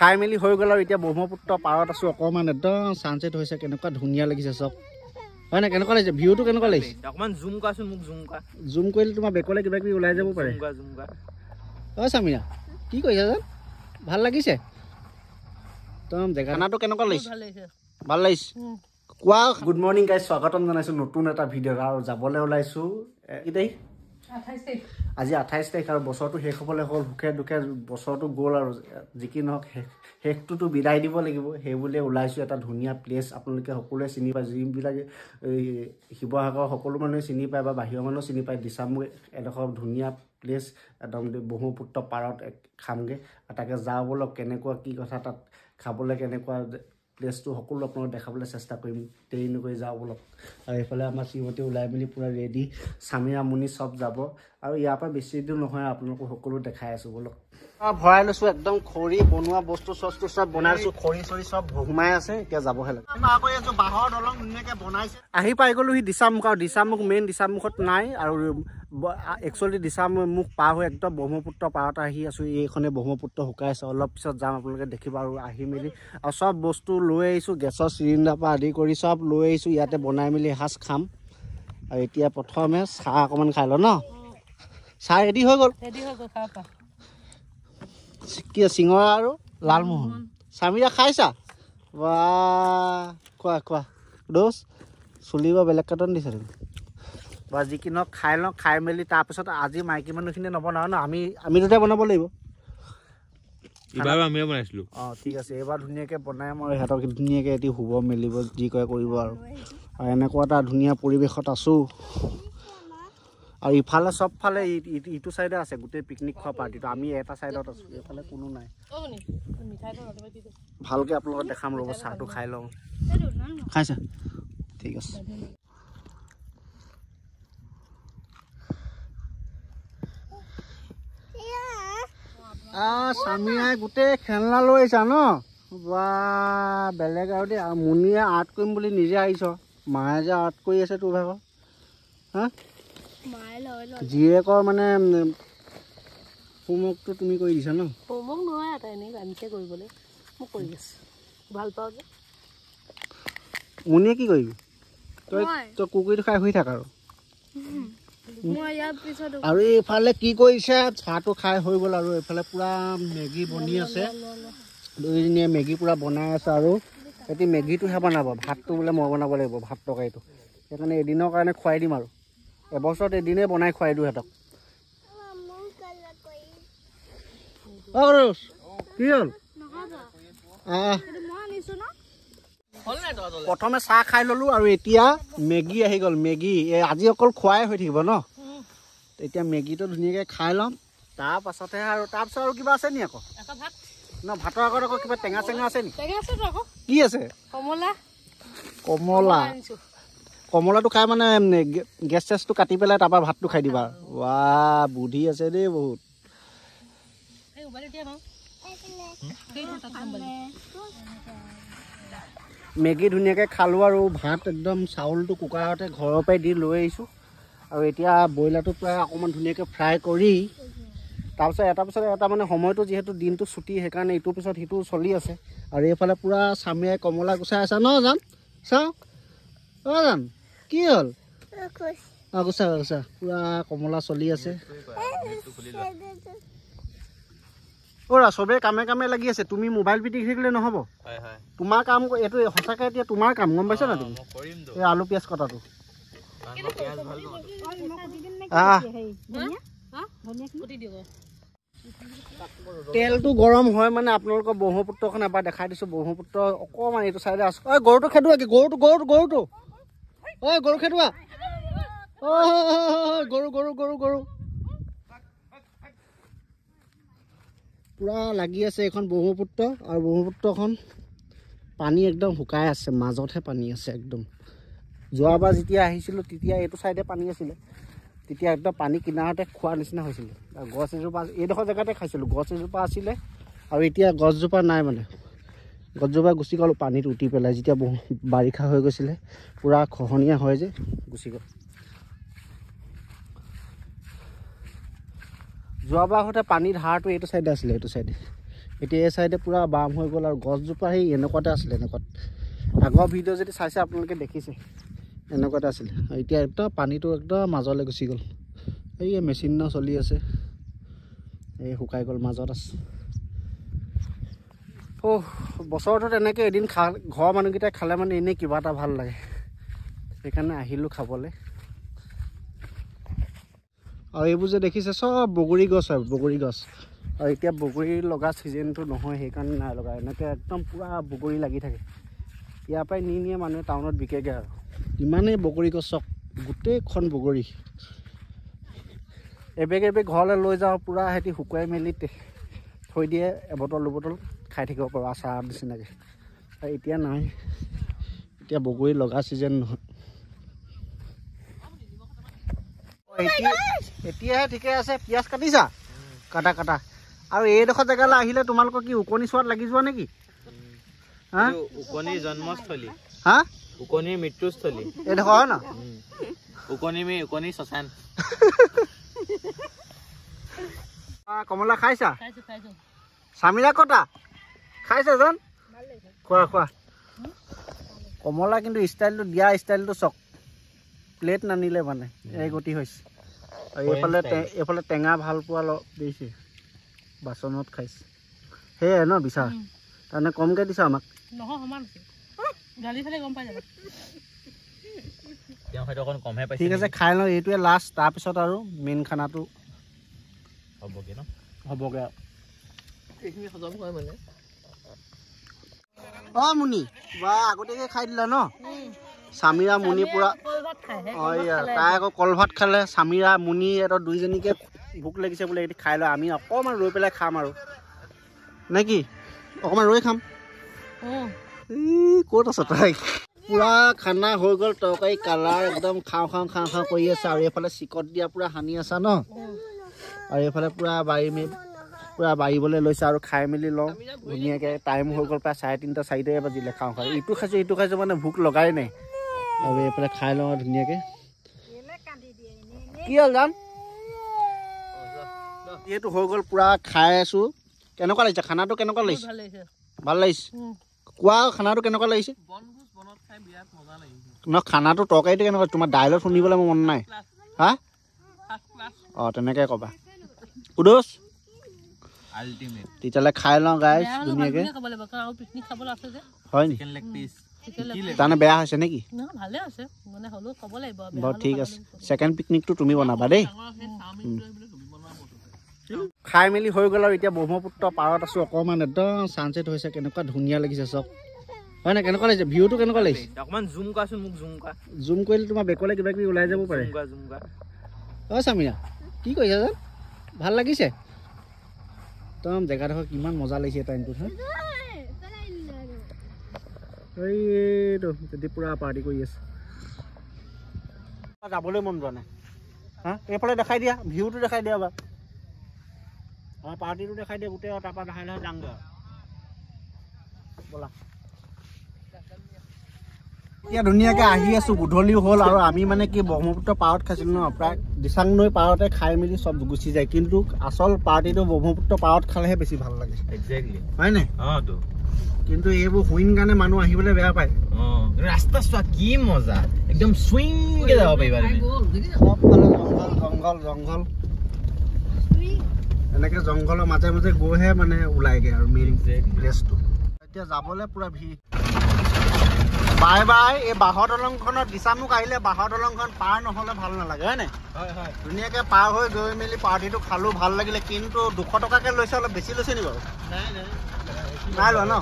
খাই মেলি হৈ গ'ল আৰু এতিয়া ব্ৰহ্মপুত্ৰ পাৰত আছোঁ অকণমান একদম ছানছেট হৈছে কেনেকুৱা ধুনীয়া লাগিছে চব হয় না কেনেকুৱা লাগিছে ভিউটো কেনেকুৱা লাগিছে অকণমান জুম কৰাচোন মোক জুম কৰিলে তোমাৰ বেকলে কিবা কিবি ওলাই যাব পাৰে অ' চামিয়া কি কৰিছা জান ভাল লাগিছে একদম জেগাটো কেনেকুৱা লাগিছে ভাল লাগিছে কোৱা গুড মৰ্ণিং গাইজ স্বাগতম জনাইছোঁ নতুন এটা ভিডিঅ' আৰু যাবলৈ ওলাইছোঁ কি তাৰিখ আজি 28 তাৰিখ আৰু বছৰটো শেষ হ'বলৈ হ'ল সুখে দুখে বছৰটো গ'ল আৰু যি কি নহওক শেষটোতো বিদায় দিব লাগিব সেইবুলিয়ে ওলাইছোঁ এটা ধুনীয়া প্লেচ আপোনালোকে সকলোৱে চিনি পায় যিবিলাকে শিৱসাগৰ সকলো মানুহে চিনি পায় বা বাহিৰৰ মানুহেও চিনি পায় দিচামুখ এডোখৰ ধুনীয়া প্লেচ একদম ব্ৰহ্মপুত্ৰ পাৰত খামগৈ তাকে যাওঁ বলক কেনেকুৱা কি কথা তাত খাবলৈ কেনেকুৱা প্লেচটো সকলো আপোনালোক দেখাবলৈ চেষ্টা কৰিম দেৰি নকৰি যাওঁ বলক আৰু এইফালে আমাৰ শ্ৰীমতী ওলাই মেলি পূৰা ৰেডি চামিয়া মুনি চব যাব আৰু ইয়াৰ পৰা বেছি দূৰ নহয় আপোনালোকক সকলো দেখাই আছোঁ বলক ভৰাই লৈছোঁ একদম খৰি বনোৱা বস্তু চস্তু চব বনাই আছোঁ খৰি চৰি চব সোমাই আছে এতিয়া যাবহে লাগে কৰি আছোঁ বাঁহৰ দলং ধুনীয়াকৈ বনাইছে আহি পাই গ'লো সি দিচামুখ আৰু দিচামুখ মেইন দিচামুখত নাই আৰু একচুৱেলি দিচামুখ পাৰ হৈ একদম ব্ৰহ্মপুত্ৰ পাৰত আহি আছোঁ এইখনে ব্ৰহ্মপুত্ৰ শুকাই আছে অলপ পিছত যাম আপোনালোকে দেখিব আৰু আহি মেলি আৰু চব বস্তু লৈ আহিছোঁ গেছৰ চিলিণ্ডাৰ পৰা আদি কৰি চব লৈ আহিছোঁ ইয়াতে বনাই মেলি এসাঁজ খাম আৰু এতিয়া প্ৰথমে চাহ অকণমান খাই লওঁ ন চাহ ৰেডি হৈ গ'ল কি চিঙৰা আৰু লালমোহন চামিয়া খাইছা বা কোৱা কোৱা দোষ চুলি বা বেলেগ কাটন দিছে তুমি বা যি কি নহওক খাই লওঁ খাই মেলি তাৰপিছত আজি মাইকী মানুহখিনিয়ে নবনাওঁ ন আমি দুটাই বনাব লাগিব আমিও বনাইছিলোঁ অঁ ঠিক আছে এইবাৰ ধুনীয়াকৈ বনাম আৰু সিহঁতক ধুনীয়াকৈ এটি শুব মেলিব যি কৰে কৰিব আৰু এনেকুৱা এটা ধুনীয়া পৰিৱেশত আছোঁ আৰু ইফালে চবফালে ইটো চাইডে আছে গোটেই পিকনিক খোৱা পাৰ্টিটো আমি এটা চাইডত আছোঁ এইফালে কোনো নাই ভালকৈ আপোনালোকক দেখাম ৰ'ব চাহটো খাই লওঁ খাইছা ঠিক আছে চামিয়াই গোটেই খেলনা লৈ আহিছা ন বা বেলেগ আৰু দেই আৰু মুনিয়ে আৰ্ট কৰিম বুলি নিজে আহিছ মায়ে যে আৰ্ট কৰি আছে তোৰ ভাগৰ হা জীয়েকৰ মানে হোমৱৰ্কটো তুমি কৰি দিছা ন হোমৱৰ্ক নহয় এটা এনেই আনিছে কৰিবলৈ মোক কৰি আছে ভাল পাওঁ যে মুনিয়ে কি কৰিবি তই কুকুৰীটো খাই শুই থাক আৰু এইফালে কি কৰিছে চাহটো খাই হৈ গ'ল আৰু এইফালে পূৰা মেগী বনি আছে দুইজনীয়ে মেগী পূৰা বনাই আছে আৰু সিহঁতি মেগীটোহে বনাব ভাতটো বোলে মই বনাব লাগিব ভাত তৰকাৰীটো সেইকাৰণে এদিনৰ কাৰণে খুৱাই দিম আৰু এবছৰত এদিনেই বনাই খুৱাই দিওঁ সিহঁতক কি হ'ল প্ৰথমে চাহ খাই ল'লোঁ আৰু এতিয়া মেগী আহি গ'ল মেগী আজি অকল খোৱাই হৈ থাকিব ন এতিয়া মেগীটো ধুনীয়াকৈ খাই ল'ম তাৰপাছতহে আৰু তাৰপিছত আৰু কিবা আছে নি আকৌ ন ভাতৰ আগত আকৌ কিবা টেঙা চেঙা আছে নি কি আছে কমলা কমলাটো খাই মানে গেছ চেছটো কাটি পেলাই তাৰপৰা ভাতটো খাই দিবা ৱা বুদ্ধি আছে দেই বহুত মেগী ধুনীয়াকৈ খালোঁ আৰু ভাত একদম চাউলটো কুকাৰতে ঘৰৰ পৰাই দি লৈ আহিছোঁ আৰু এতিয়া ব্ৰইলাৰটো প্ৰায় অকণমান ধুনীয়াকৈ ফ্ৰাই কৰি তাৰপিছত এটা পিছত এটা মানে সময়টো যিহেতু দিনটো ছুটি সেইকাৰণে ইটোৰ পিছত সিটো চলি আছে আৰু এইফালে পূৰা চামিয়াই কমলা গুচাই আছে ন জান চাওঁ অঁ জান কি হ'ল অঁ গুচা গুচা পূৰা কমলা চলি আছে চবেই কামে কামে লাগি আছে তুমি মোবাইল পিটিকি থাকিলে নহ'ব তোমাৰ কাম এইটো সঁচাকৈ এতিয়া তোমাৰ কাম গম পাইছা না তুমি এই আলু পিঁয়াজ কটাটো তেলটো গৰম হয় মানে আপোনালোকৰ ব্ৰহ্মপুত্ৰখন এবাৰ দেখাই দিছোঁ ব্ৰহ্মপুত্ৰ অকণমান এইটো চাইডে আছোঁ ঐ গৰুটো খেদোৱা কি গৰুটো ঐ গৰু খেদোৱা গৰু পূৰা লাগি আছে এইখন ব্ৰহ্মপুত্ৰ আৰু ব্ৰহ্মপুত্ৰখন পানী একদম শুকাই আছে মাজতহে পানী আছে একদম যোৱাবাৰ যেতিয়া আহিছিলোঁ তেতিয়া এইটো চাইডে পানী আছিলে তেতিয়া একদম পানী কিনাৰতে খোৱাৰ নিচিনা হৈছিলে আৰু গছ এজোপা এইডোখৰ জেগাতে খাইছিলোঁ গছ এজোপা আছিলে আৰু এতিয়া গছজোপা নাই মানে গছজোপা গুচি গ'ল পানীত উঠি পেলাই যেতিয়া বাৰিষা হৈ গৈছিলে পূৰা খহনীয়া হয় যে গুচি গ'ল যোৱাবাৰ হতে পানীৰ ধাৰটো এইটো সাইডে আছিল এইটো সাইডে এতিয়া এই চাইডে পুৰা বাম হৈ গ'ল আৰু গছজোপা সেই এনেকুৱাতে আছিলে এনেকুৱাত আগৰ ভিডিঅ' যদি চাইছে আপোনালোকে দেখিছে এনেকুৱাতে আছিলে এতিয়া একদম পানীটো একদম মাজলৈ গুচি গ'ল এই মেচিন ন চলি আছে এই শুকাই গ'ল মাজত আছে বছৰটোত এনেকৈ এদিন ঘৰৰ মানুহকেইটাই খালে মানে এনেই কিবা এটা ভাল লাগে সেইকাৰণে আহিলোঁ খাবলৈ আৰু এইবোৰ যে দেখিছে চব বগৰী গছ হয় বগৰী গছ আৰু এতিয়া বগৰী লগা ছিজনটো নহয় সেইকাৰণে নাই লগা এনেকৈ একদম পূৰা বগৰী লাগি থাকে ইয়াৰ পৰাই নিয়ে মানুহে টাউনত বিকেগৈ আৰু ইমানেই বগৰী গছ চব গোটেইখন বগৰী এবেগ ঘৰলৈ লৈ যাওঁ পূৰা সিহঁতি শুকুৱাই মেলি থৈ দিয়ে এবটল দুবটল খাই থাকিব পাৰোঁ আচাৰ নিচিনাকৈ আৰু এতিয়া নাই এতিয়া বগৰী লগা ছিজন নহয় এতিয়াহে ঠিকে আছে পিঁয়াজ কাটিছা কাটা আৰু এইডোখৰ জেগালৈ আহিলে তোমালোকৰ কি উকনি চোৱাত লাগি যোৱা নেকি হা উকনিৰ জন্মস্থলী হা উকনিৰ মৃত্যুস্থলী এইডোখৰ হয় ন উকনি শ্মশান কমলা খাইছা চামিৰা কটা খাইছা জান খোৱা কমলা কিন্তু ষ্টাইলটো দিয়া ষ্টাইলটো চক প্লেট নানিলে মানে এই গতি হৈছে আৰু এইফালে টেঙা ভাল পোৱা দিছে বাচনত খাইছে সেয়াই ন বিচাৰ তাৰমানে কমকৈ দিছা আমাক ঠিক আছে খাই লওঁ এইটোৱে লাষ্ট তাৰপিছত আৰু মেইন খানাটো হ'বগৈ আৰু মুনি বা আগতীয়াকৈ খাই দিলা ন চামিৰা মুনি পুৰা তাই আকৌ কল ভাত খালে চামিৰা মুনি এটা দুইজনীকে ভোক লাগিছে বোলে এইটো খাই লয় আমি অকণমান ৰৈ পেলাই খাম আৰু নে কি অকণমান ৰৈ খাম ক'ত আছ তাই পুৰা খানা হৈ গ'ল তৰকাৰী কালাৰ একদম খাওঁ কৰি আছে আৰু এইফালে চিকট দিয়া পুৰা সানি আছা ন আৰু এইফালে পুৰা বাঢ়িবলৈ লৈছে আৰু খাই মেলি লওঁ ধুনীয়াকৈ টাইম হৈ গ'ল প্ৰায় 3:30 4টাই বাজিলে খাওঁ ইটো খাইছোঁ মানে ভোক লগাই নাই আৰু এইফালে খাই লওঁ ধুনীয়াকৈ কি হ'ল যাম এইটো হৈ গ'ল পুৰা খাই আছোঁ কেনেকুৱা লাগিছে খানাটো কেনেকুৱা লাগিছে ভাল লাগিছে কোৱা খানাটো কেনেকুৱা লাগিছে ন খানাটো তৰকাৰীটো কেনেকুৱা তোমাৰ ডাইলত শুনিবলৈ মোৰ মন নাই হা অঁ তেনেকৈ ক'বা উদোচ তেতিয়াহ'লে খাই লওঁ গাইজ ধুনীয়াকৈ হয় নেকি তাৰমানে বেয়া হৈছে নেকি বাৰু ঠিক আছে ছেকেণ্ড পিকনিকটো তুমি বনাবা দেই খাই মেলি হৈ গ'ল আৰু এতিয়া ব্ৰহ্মপুত্ৰ পাৰত আছোঁ অকণমান একদম ছানছেট হৈছে কেনেকুৱা ধুনীয়া লাগিছে চব হয় নাই কেনেকুৱা লাগিছে ভিউটো কেনেকুৱা লাগিছে অকণমান জুম কৰাচোন মোক জুম কৰিলে তোমাৰ বেকলৈ কিবা কিবি ওলাই যাব পাৰে অ' চামিৰা কি কৰিছা জান ভাল লাগিছে একদম জেগাডোখৰ কিমান মজা লাগিছে টাইমটোত হা এইটো যদি পুৰা পাৰ্টি কৰি আছে যাবলৈ মন যোৱা নাই হা এইফালে দেখাই দিয়া ভিউটো দেখাই দিয়া বাৰু অঁ পাৰ্টিটো দেখাই দিয়া গোটেই তাৰপৰা দেখাই যাওঁগৈ আৰু ব'লা এতিয়া ধুনীয়াকৈ আহি আছোঁ গধূলিও হ'ল আৰু আমি মানে কি ব্ৰহ্মপুত্ৰ পাৰত খাইছিলোঁ ন প্ৰায় দিচাং নৈ পাৰতে খাই মেলি চব গুচি যায় কিন্তু আচল পাৰ্টিটো ব্ৰহ্মপুত্ৰ পাৰত খালেহে বেছি ভাল লাগে হয় নাই কিন্তু এইবোৰ হুইন কাৰণে মানুহ আহিবলৈ বেয়া পায় ৰাস্তা চোৱা কি মজা একদম চুইংকে যাব পাৰিবা চবফালে জংঘল এনেকৈ জংঘলৰ মাজে গৈহে মানে ওলাইগৈ আৰু মেইন প্লেচটো এতিয়া যাবলৈ পুৰা ভিৰ বাই এই বাঁহৰ দলংখনত দিচামুখ আহিলে বাঁহৰ দলংখন পাৰ নহ'লে ভাল নালাগে হয় নাই ধুনীয়াকৈ পাৰ হৈ গৈ মেলি পাৰ্টিটো খালোঁ ভাল লাগিলে কিন্তু 200 টকাকৈ লৈছে অলপ বেছি লৈছে নি বাৰু নাই লোৱা ন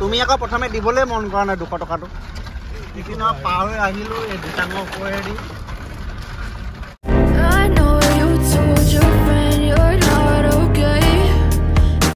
তুমি আকৌ প্ৰথমে দিবলৈ মন কৰা নাই 200 টকাটো সেইখিনি পাৰ হৈ আহিলোঁ এই দিচাঙৰ ওপৰেদি